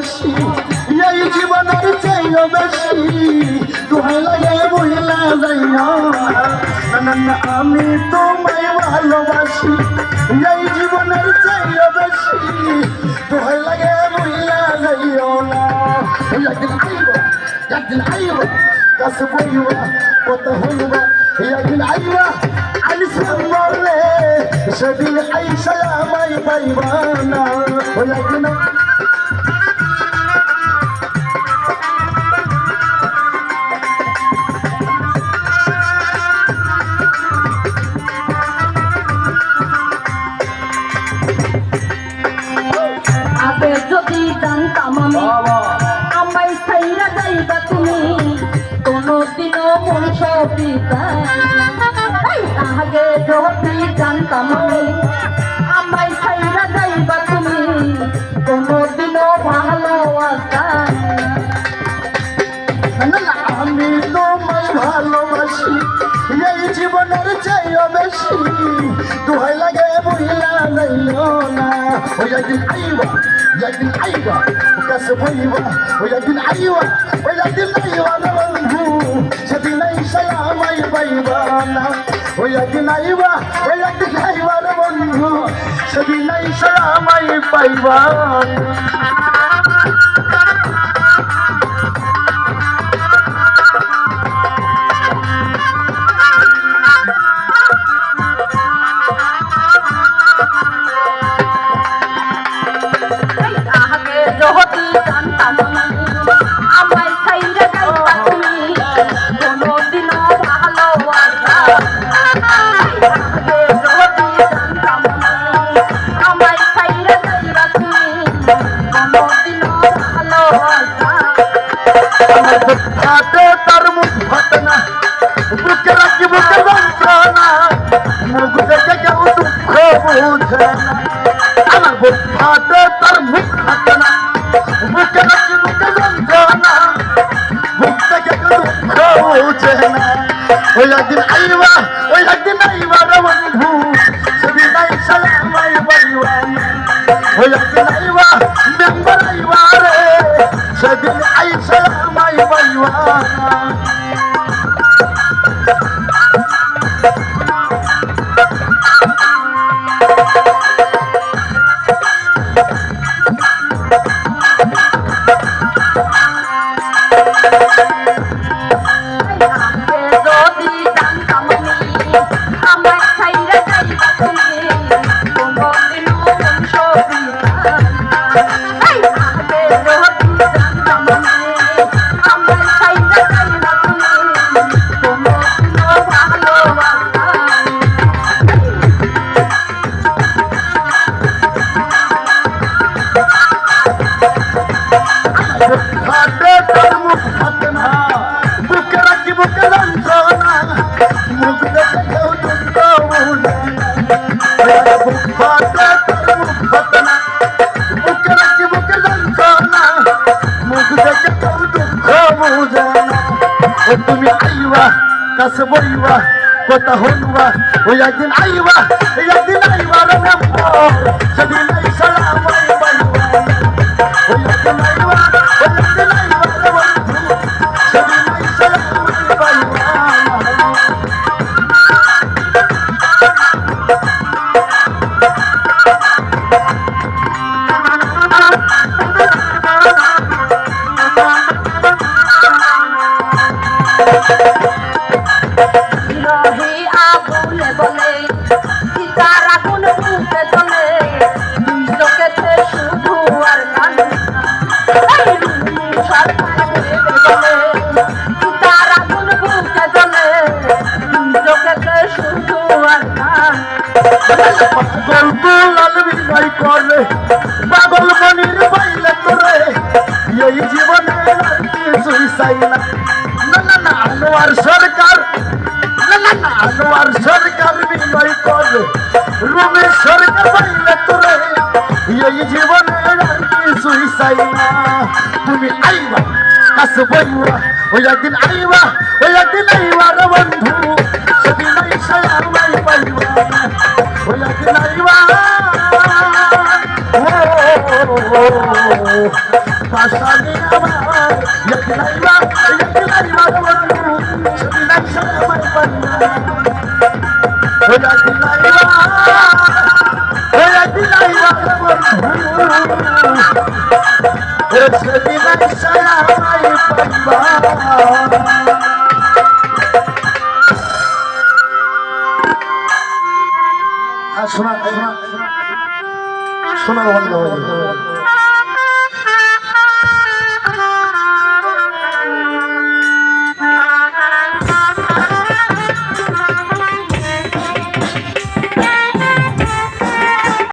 ভালোবাসি এই জীবনের চেয়েও বেশি তোমায় লাগে বুঝলা যাইও না না আমি তোমায় ভালোবাসি এই জীবনের চেয়েও বেশি তোমায় লাগে বুঝলা যাইও না একদিন আইব কাছে বইবা কথা হইবা একদিন আইবা আইসলাম বলে সেদিন আইসা আমায় পাইবা না একদিন আগে যদি জানতাম আমি আমায় ছাইরা যাইবা তুমি কোনদিনও মন সবিতা আগে যদি জানতাম আমি আমায় ছাইরা যাইবা তুমি কোনদিনও ভালোবাসা আমি তোমায় ভালোবাসি এই জীবনের চেয়েও বেশি দোহাই লাগে বুঝলা যাইও না ওই একদিন আইবা কাছে বইবা ওই একদিন আইবা না বন্ধু সেদিন আইসা আমায় পাইবা না ওই একদিন আইবা না বন্ধু সেদিন আইসা আমায় পাইবা হাতে তার মুখ ফাটে না বুকে রাখি বুকে যন্ত্রণা মুখ দেখে কেউ দুঃখ বুঝে না আমার বুক ফাটে তার মুখ ফাটে না বুকে রাখি বুকে যন্ত্রণা মুখ দেখে কেউ দুঃখ বুঝে না ওই একদিন আইবা রে বন্ধু সেদিন আইসা আমায় পাইবা ওই একদিন আইবা মেম্বার আইবা রে সেদিন আইসা আমায় পাইবা হাতে তার মুখ ফাটে না বুকে রাখি বুকে যন্ত্রণা মুখ দেখে কেউ দুঃখ বুঝে না বুক ফাটে তার মুখ ফাটে না বুকে রাখি বুকে যন্ত্রণা মুখ দেখে কেউ দুঃখ বুঝে না তুমি আইবা কাছে বইবা কথা হইবা ওই একদিন আইবা রে মেম্বার সেদিন আইসা আমায় পাইবা ওই একদিন আইবা রে বন্ধু সেদিন আইসা আমায় পাইবা রহি আগুনে বলে সীতার আগুন বুকে চলে লোকেতে শুধু আর সরকার বলে সীতার আগুন বুকে চলে লোকেতে শুধু আর পাগল দুলাল বিনয় করে পাগল মনির পাইলে তোরে এই জীবনে আর কিছুই চাই না না আনোয়ার সরকার আনোয়ার সরকার বিনয় করে রুমে সরকার পাইলে তোরে এই জীবনে আর কিছুই চাই না তুমি আইবা কাছে বইবা ওই একদিন আইবা রে বন্ধু সেদিন আইসা আমায় পাইবা ওই একদিন আইবা পাশানি আমার একলাইবা বন্ধু ছবি নাই সময় পান্না ওয়া দিলাইবা বন্ধু ছবি নাই সময় পান্না শোনা শোনা শোনা বন্ধ